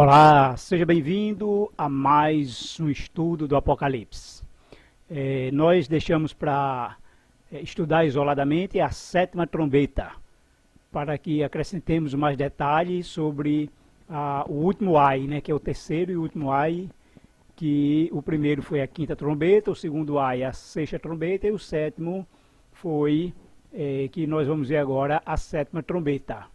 Olá, seja bem-vindo a mais um estudo do Apocalipse. Nós deixamos para estudar isoladamente a sétima trombeta, para que acrescentemos mais detalhes sobre o último ai, né, que é o terceiro e último ai, que o primeiro foi a quinta trombeta, o segundo ai a sexta trombeta e o sétimo foi, que nós vamos ver agora, a sétima trombeta.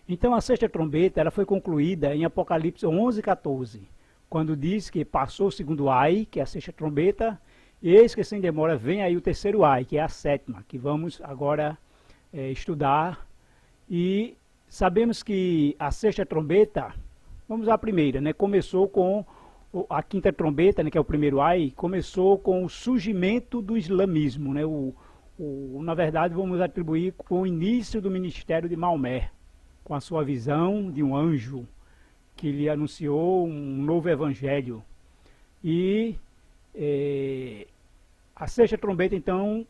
Então a sexta trombeta ela foi concluída em Apocalipse 11:14, quando diz que passou o segundo ai, que é a sexta trombeta, e eis que sem demora vem aí o terceiro ai, que é a sétima, que vamos agora estudar. E sabemos que a sexta trombeta, vamos à primeira, né, começou com a quinta trombeta, né, que é o primeiro ai, começou com o surgimento do islamismo, né, na verdade vamos atribuir com o início do ministério de Maomé, com a sua visão de um anjo que lhe anunciou um novo evangelho. E a sexta trombeta, então,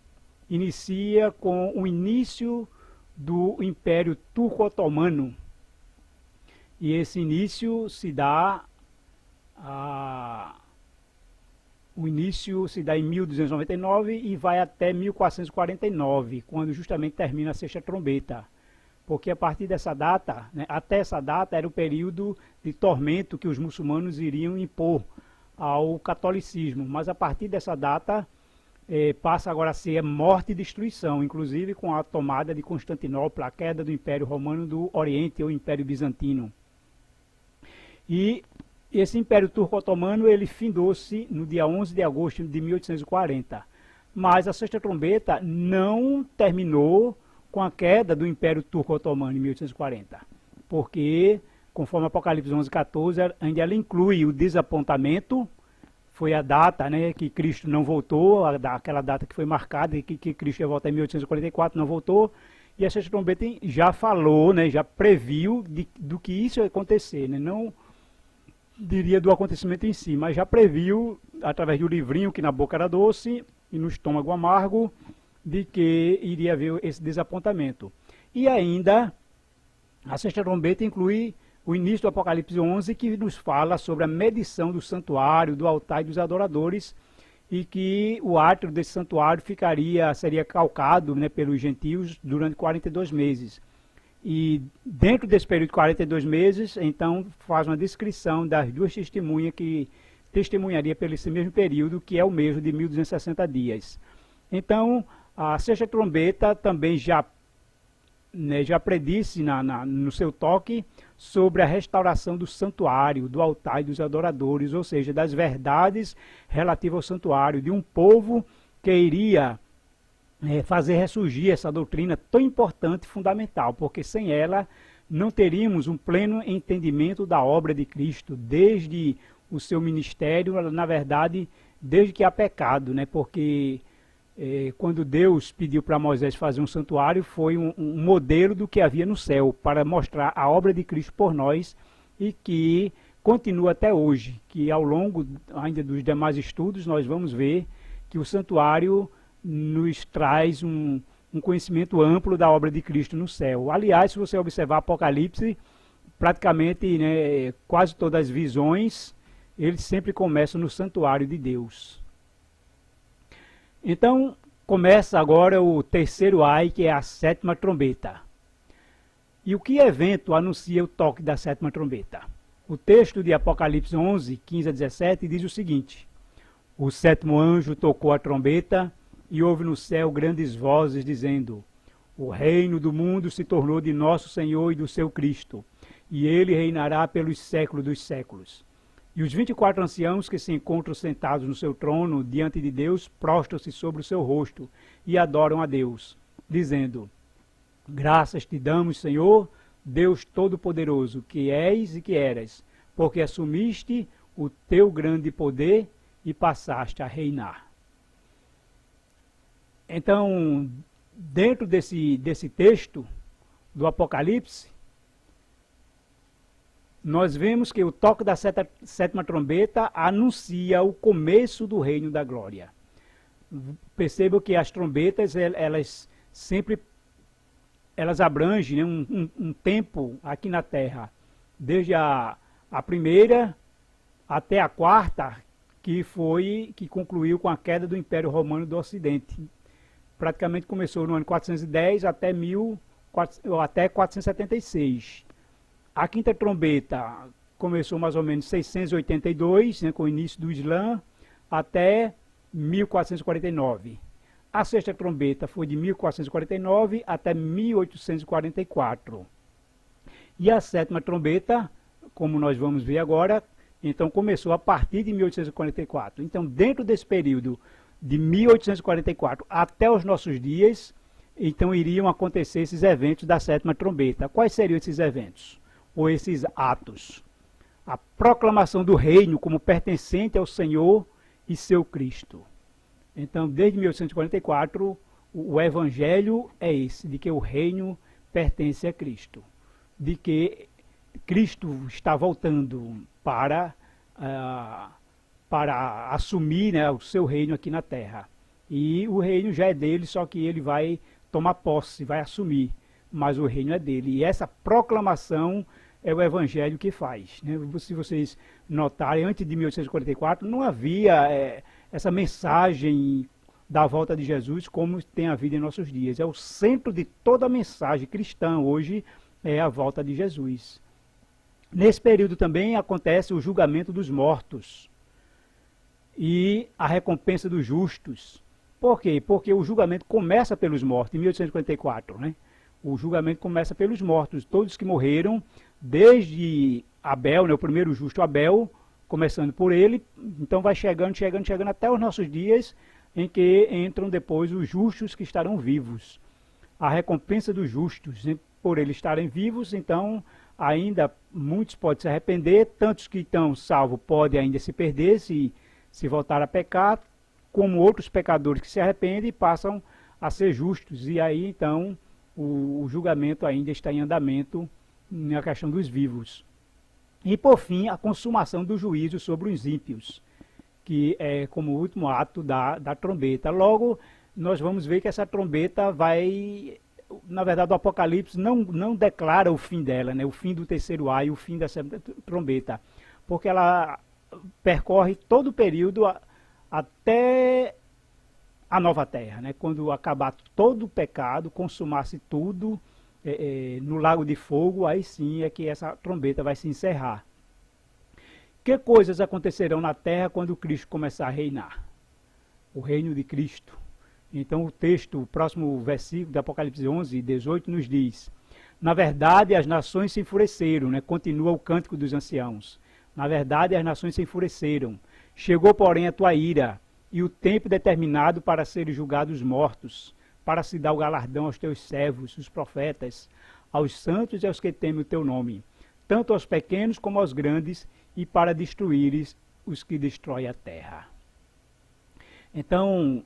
inicia com o início do Império Turco-Otomano. E esse início se dá em 1299 e vai até 1449, quando justamente termina a sexta trombeta. Porque a partir dessa data, né, até essa data, era o período de tormento que os muçulmanos iriam impor ao catolicismo. Mas a partir dessa data, passa agora a ser morte e destruição, inclusive com a tomada de Constantinopla, a queda do Império Romano do Oriente, ou Império Bizantino. E esse Império Turco-Otomano, ele findou-se no dia 11 de agosto de 1840. Mas a sexta trombeta não terminou com a queda do Império Turco-Otomano em 1840, porque, conforme Apocalipse 11:14, ainda ela inclui o desapontamento, foi a data, né, que Cristo não voltou, aquela data que foi marcada, que Cristo ia voltar em 1844, não voltou, e a sexta trombeta já falou, né, já previu do que isso ia acontecer, né, não diria do acontecimento em si, mas já previu, através do livrinho que na boca era doce e no estômago amargo, de que iria haver esse desapontamento. E ainda, a sexta trombeta inclui o início do Apocalipse 11, que nos fala sobre a medição do santuário, do altar e dos adoradores, e que o átrio desse santuário seria calcado, né, pelos gentios durante 42 meses. E dentro desse período de 42 meses, então, faz uma descrição das duas testemunhas que testemunharia pelo esse mesmo período, que é o mesmo de 1260 dias. Então, a sexta trombeta também já predisse no seu toque sobre a restauração do santuário, do altar e dos adoradores, ou seja, das verdades relativas ao santuário, de um povo que iria fazer ressurgir essa doutrina tão importante e fundamental, porque sem ela não teríamos um pleno entendimento da obra de Cristo, desde o seu ministério, na verdade, desde que há pecado, né? Porque quando Deus pediu para Moisés fazer um santuário, foi um modelo do que havia no céu, para mostrar a obra de Cristo por nós, e que continua até hoje, que ao longo ainda dos demais estudos nós vamos ver que o santuário nos traz um conhecimento amplo da obra de Cristo no céu. Aliás, se você observar Apocalipse, praticamente, né, quase todas as visões, eles sempre começam no santuário de Deus. Então, começa agora o terceiro ai, que é a sétima trombeta. E o que evento anuncia o toque da sétima trombeta? O texto de Apocalipse 11, 15 a 17 diz o seguinte: o sétimo anjo tocou a trombeta, e houve no céu grandes vozes dizendo: o reino do mundo se tornou de nosso Senhor e do seu Cristo, e ele reinará pelos séculos dos séculos. E os 24 anciãos que se encontram sentados no seu trono diante de Deus prostram-se sobre o seu rosto e adoram a Deus, dizendo: graças te damos, Senhor, Deus Todo-Poderoso, que és e que eras, porque assumiste o teu grande poder e passaste a reinar. Então, dentro desse texto do Apocalipse, nós vemos que o toque da sétima trombeta anuncia o começo do reino da glória. Percebam que as trombetas, elas sempre abrangem, né, um tempo aqui na Terra desde a primeira até a quarta, que concluiu com a queda do Império Romano do Ocidente. Praticamente começou no ano 410 até 476. A quinta trombeta começou mais ou menos em 682, né, com o início do Islã, até 1449. A sexta trombeta foi de 1449 até 1844. E a sétima trombeta, como nós vamos ver agora, então começou a partir de 1844. Então, dentro desse período de 1844 até os nossos dias, então iriam acontecer esses eventos da sétima trombeta. Quais seriam esses eventos? Ou esses atos? A proclamação do reino como pertencente ao Senhor e seu Cristo. Então, desde 1844, o evangelho é esse, de que o reino pertence a Cristo, de que Cristo está voltando para assumir, né, o seu reino aqui na terra. E o reino já é dele, só que ele vai tomar posse, vai assumir, mas o reino é dele. E essa proclamação é o evangelho que faz, né? Se vocês notarem, antes de 1844 não havia essa mensagem da volta de Jesus como tem havido em nossos dias. É o centro de toda a mensagem cristã hoje, é a volta de Jesus. Nesse período também acontece o julgamento dos mortos e a recompensa dos justos. Por quê? Porque o julgamento começa pelos mortos, em 1844, né? O julgamento começa pelos mortos, todos que morreram, desde Abel, né, o primeiro justo Abel, começando por ele, então vai chegando até os nossos dias, em que entram depois os justos que estarão vivos. A recompensa dos justos, né, por eles estarem vivos, então ainda muitos podem se arrepender, tantos que estão salvos podem ainda se perder, se voltar a pecar, como outros pecadores que se arrependem e passam a ser justos. E aí então o julgamento ainda está em andamento na questão dos vivos. E por fim, a consumação do juízo sobre os ímpios, que é como último ato da trombeta. Logo, nós vamos ver que essa trombeta vai... Na verdade, o Apocalipse não declara o fim dela, né? O fim do terceiro ar e o fim dessa trombeta, porque ela percorre todo o período até a nova terra, né? Quando acabar todo o pecado, consumar-se tudo no lago de fogo, aí sim é que essa trombeta vai se encerrar. Que coisas acontecerão na terra quando Cristo começar a reinar? O reino de Cristo. Então o texto, o próximo versículo de Apocalipse 11, 18 nos diz: na verdade as nações se enfureceram, né? Continua o cântico dos anciãos. Na verdade as nações se enfureceram. Chegou, porém, a tua ira, e o tempo determinado para serem julgados mortos, para se dar o galardão aos teus servos, os profetas, aos santos e aos que temem o teu nome, tanto aos pequenos como aos grandes, e para destruíres os que destroem a terra. Então,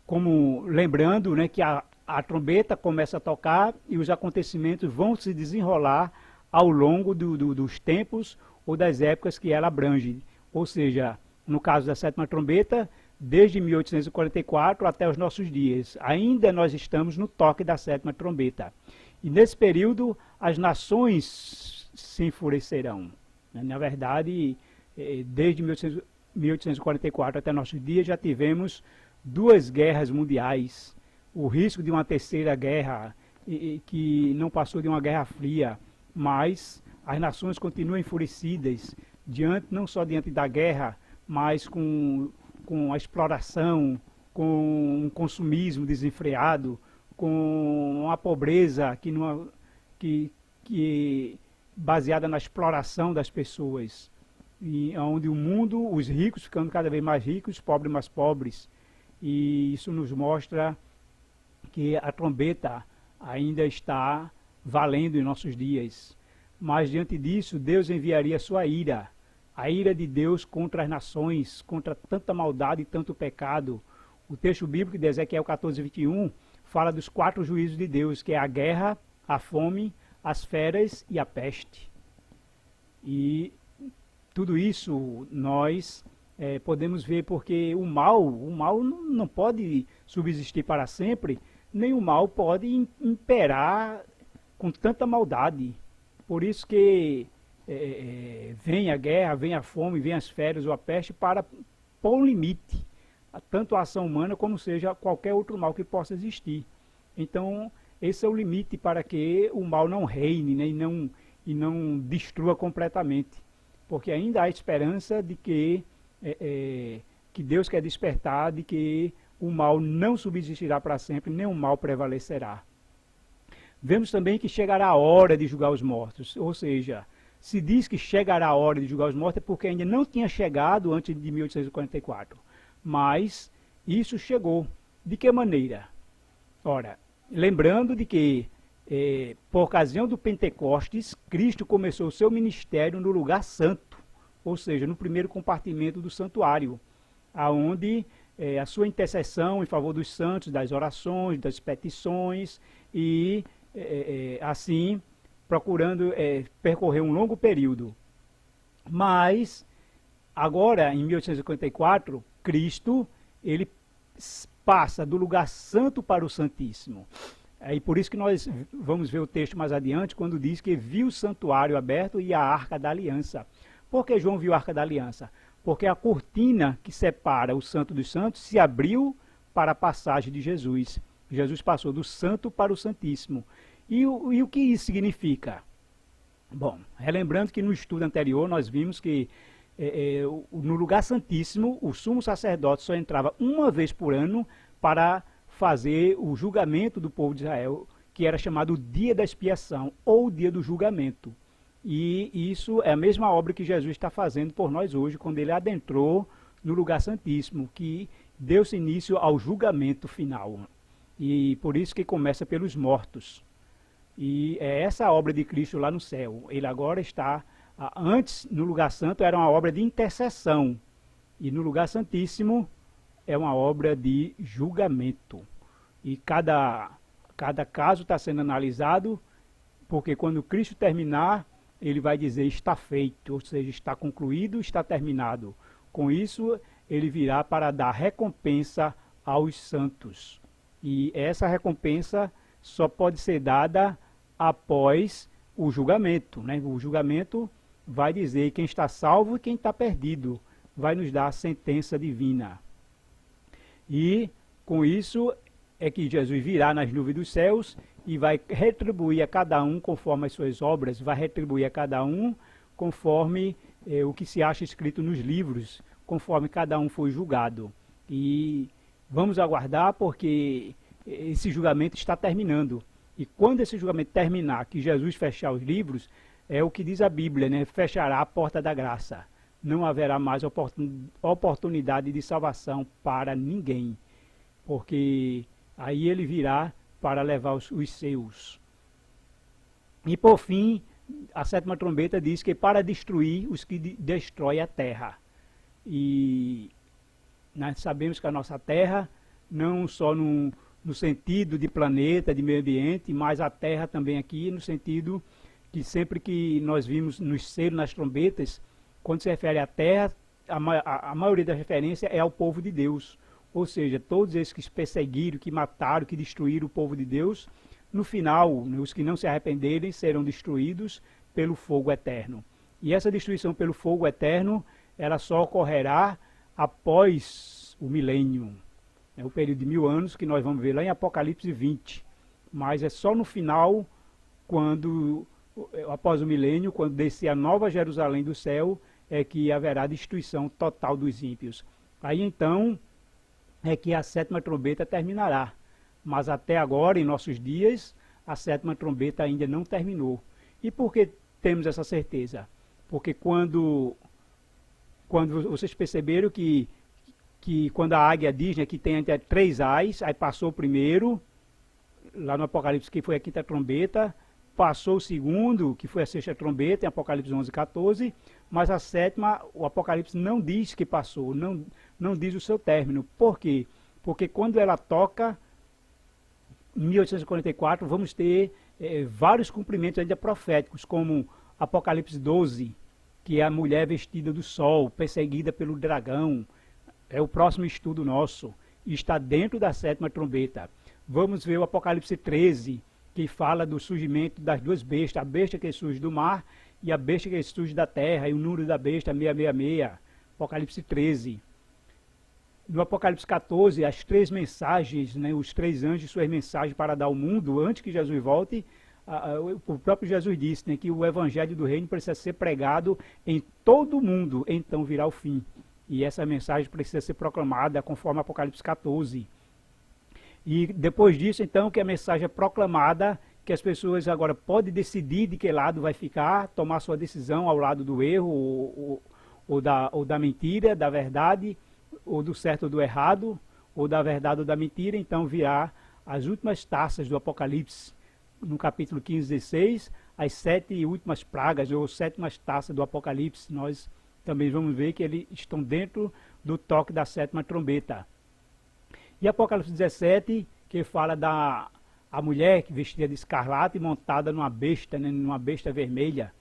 como lembrando, né, que a trombeta começa a tocar e os acontecimentos vão se desenrolar ao longo dos tempos ou das épocas que ela abrange. Ou seja, no caso da sétima trombeta, desde 1844 até os nossos dias. Ainda nós estamos no toque da sétima trombeta. E nesse período, as nações se enfurecerão. Na verdade, desde 1844 até nossos dias, já tivemos 2 guerras mundiais. O risco de uma terceira guerra, que não passou de uma guerra fria, mas as nações continuam enfurecidas, não só diante da guerra, mas com a exploração, com um consumismo desenfreado, com uma pobreza que baseada na exploração das pessoas, e onde o mundo, os ricos ficando cada vez mais ricos, os pobres mais pobres. E isso nos mostra que a trombeta ainda está valendo em nossos dias. Mas diante disso, Deus enviaria a sua ira, a ira de Deus contra as nações, contra tanta maldade e tanto pecado. O texto bíblico de Ezequiel 14, 21 fala dos 4 juízos de Deus, que é a guerra, a fome, as feras e a peste. E tudo isso nós podemos ver, porque o mal não pode subsistir para sempre, nem o mal pode imperar com tanta maldade. Por isso que vem a guerra, vem a fome, vem as feras ou a peste para pôr um limite, tanto a ação humana como seja qualquer outro mal que possa existir. Então, esse é o limite para que o mal não reine, né, e não destrua completamente. Porque ainda há esperança de que Deus quer despertar, de que o mal não subsistirá para sempre, nem o mal prevalecerá. Vemos também que chegará a hora de julgar os mortos, ou seja, se diz que chegará a hora de julgar os mortos é porque ainda não tinha chegado antes de 1844. Mas isso chegou. De que maneira? Ora, lembrando de que, por ocasião do Pentecostes, Cristo começou o seu ministério no lugar santo, ou seja, no primeiro compartimento do santuário, aonde a sua intercessão em favor dos santos, das orações, das petições e assim procurando percorrer um longo período. Mas agora, em 1854, Cristo ele passa do lugar santo para o Santíssimo. E por isso que nós vamos ver o texto mais adiante, quando diz que viu o santuário aberto e a arca da aliança. Por que João viu a arca da aliança? Porque a cortina que separa o santo dos santos se abriu para a passagem de Jesus. Jesus passou do santo para o santíssimo. E o que isso significa? Bom, relembrando que no estudo anterior nós vimos que no lugar santíssimo o sumo sacerdote só entrava uma vez por ano para fazer o julgamento do povo de Israel, que era chamado o dia da expiação ou o dia do julgamento. E isso é a mesma obra que Jesus está fazendo por nós hoje, quando ele adentrou no lugar santíssimo, que deu-se início ao julgamento final. E por isso que começa pelos mortos. E é essa a obra de Cristo lá no céu. Ele agora está, antes no lugar santo era uma obra de intercessão, e no lugar santíssimo é uma obra de julgamento. E cada caso está sendo analisado, porque quando Cristo terminar, ele vai dizer está feito, ou seja, está concluído, está terminado. Com isso, ele virá para dar recompensa aos santos. E essa recompensa só pode ser dada após o julgamento, né? O julgamento vai dizer quem está salvo e quem está perdido, vai nos dar a sentença divina. E com isso é que Jesus virá nas nuvens dos céus e vai retribuir a cada um conforme as suas obras, vai retribuir a cada um conforme o que se acha escrito nos livros, conforme cada um foi julgado. E vamos aguardar, porque esse julgamento está terminando. E quando esse julgamento terminar, que Jesus fechar os livros, é o que diz a Bíblia, né? Fechará a porta da graça. Não haverá mais oportunidade de salvação para ninguém, porque aí ele virá para levar os seus. E por fim, a sétima trombeta diz que para destruir os que destroem a terra. E nós sabemos que a nossa terra, não só no sentido de planeta, de meio ambiente, mas a terra também aqui, no sentido que sempre que nós vimos nos selos, nas trombetas, quando se refere à terra, a maioria da referência é ao povo de Deus. Ou seja, todos esses que perseguiram, que mataram, que destruíram o povo de Deus, no final, os que não se arrependerem serão destruídos pelo fogo eterno. E essa destruição pelo fogo eterno, ela só ocorrerá após o milênio. É o período de 1000 anos que nós vamos ver lá em Apocalipse 20. Mas é só no final, após o milênio, quando descer a nova Jerusalém do céu, é que haverá destruição total dos ímpios. Aí então é que a sétima trombeta terminará. Mas até agora, em nossos dias, a sétima trombeta ainda não terminou. E por que temos essa certeza? Porque quando vocês perceberam que quando a águia diz, né, que tem até 3 ais, aí passou o primeiro, lá no Apocalipse, que foi a quinta trombeta, passou o segundo, que foi a sexta trombeta, em Apocalipse 11, 14, mas a sétima, o Apocalipse não diz que passou, não diz o seu término. Por quê? Porque quando ela toca, em 1844, vamos ter vários cumprimentos ainda proféticos, como Apocalipse 12, que é a mulher vestida do sol, perseguida pelo dragão. É o próximo estudo nosso, e está dentro da sétima trombeta. Vamos ver o Apocalipse 13, que fala do surgimento das duas bestas, a besta que surge do mar e a besta que surge da terra, e o número da besta 666, Apocalipse 13. No Apocalipse 14, as três mensagens, né, os três anjos, suas mensagens para dar ao mundo, antes que Jesus volte, o próprio Jesus disse, né, que o evangelho do reino precisa ser pregado em todo o mundo, então virá o fim. E essa mensagem precisa ser proclamada conforme Apocalipse 14. E depois disso, então, que a mensagem é proclamada, que as pessoas agora podem decidir de que lado vai ficar, tomar sua decisão ao lado do erro, ou da mentira, da verdade, ou do certo ou do errado, ou da verdade ou da mentira. Então virá as últimas taças do Apocalipse, no capítulo 15, 16, as 7 últimas pragas, ou sétimas taças do Apocalipse. Nós também vamos ver que eles estão dentro do toque da sétima trombeta. E Apocalipse 17, que fala da mulher que vestia de escarlate e montada numa besta, né, numa besta vermelha,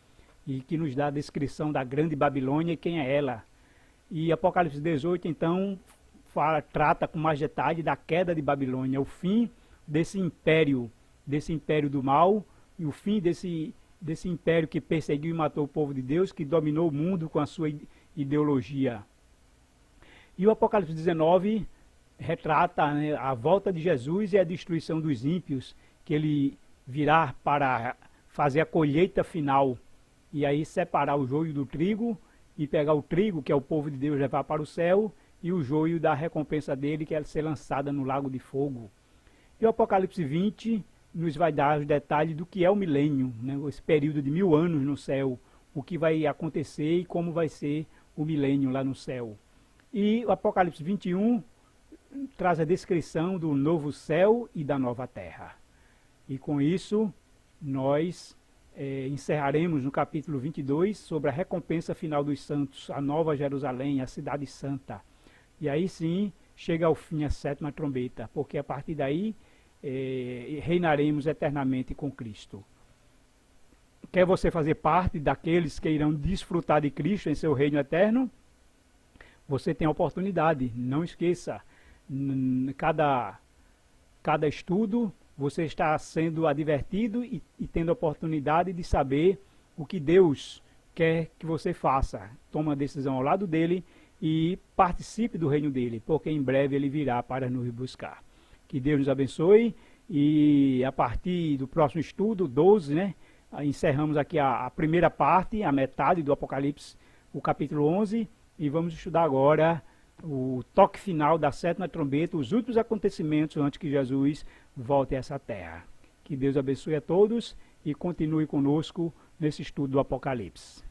e que nos dá a descrição da grande Babilônia e quem é ela. E Apocalipse 18, então, trata com mais detalhe da queda de Babilônia, o fim desse império do mal, e o fim desse império que perseguiu e matou o povo de Deus, que dominou o mundo com a sua ideologia. E o Apocalipse 19 retrata, né, a volta de Jesus e a destruição dos ímpios, que ele virá para fazer a colheita final, e aí separar o joio do trigo, e pegar o trigo, que é o povo de Deus, levar para o céu, e o joio da recompensa dele, que é ser lançada no lago de fogo. E o Apocalipse 20 nos vai dar os detalhes do que é o milênio, né, esse período de 1000 anos no céu, o que vai acontecer e como vai ser o milênio lá no céu. E o Apocalipse 21 traz a descrição do novo céu e da nova terra. E com isso, nós encerraremos no capítulo 22 sobre a recompensa final dos santos, a nova Jerusalém, a cidade santa. E aí sim, chega ao fim a sétima trombeta, porque a partir daí reinaremos eternamente com Cristo. Quer você fazer parte daqueles que irão desfrutar de Cristo em seu reino eterno? Você tem a oportunidade, não esqueça. Cada estudo, você está sendo advertido e tendo a oportunidade de saber o que Deus quer que você faça. Toma a decisão ao lado dele e participe do reino dele, porque em breve ele virá para nos buscar. Que Deus nos abençoe, e a partir do próximo estudo, 12, né, encerramos aqui a primeira parte, a metade do Apocalipse, o capítulo 11, e vamos estudar agora o toque final da sétima trombeta, os últimos acontecimentos antes que Jesus volte a essa terra. Que Deus abençoe a todos e continue conosco nesse estudo do Apocalipse.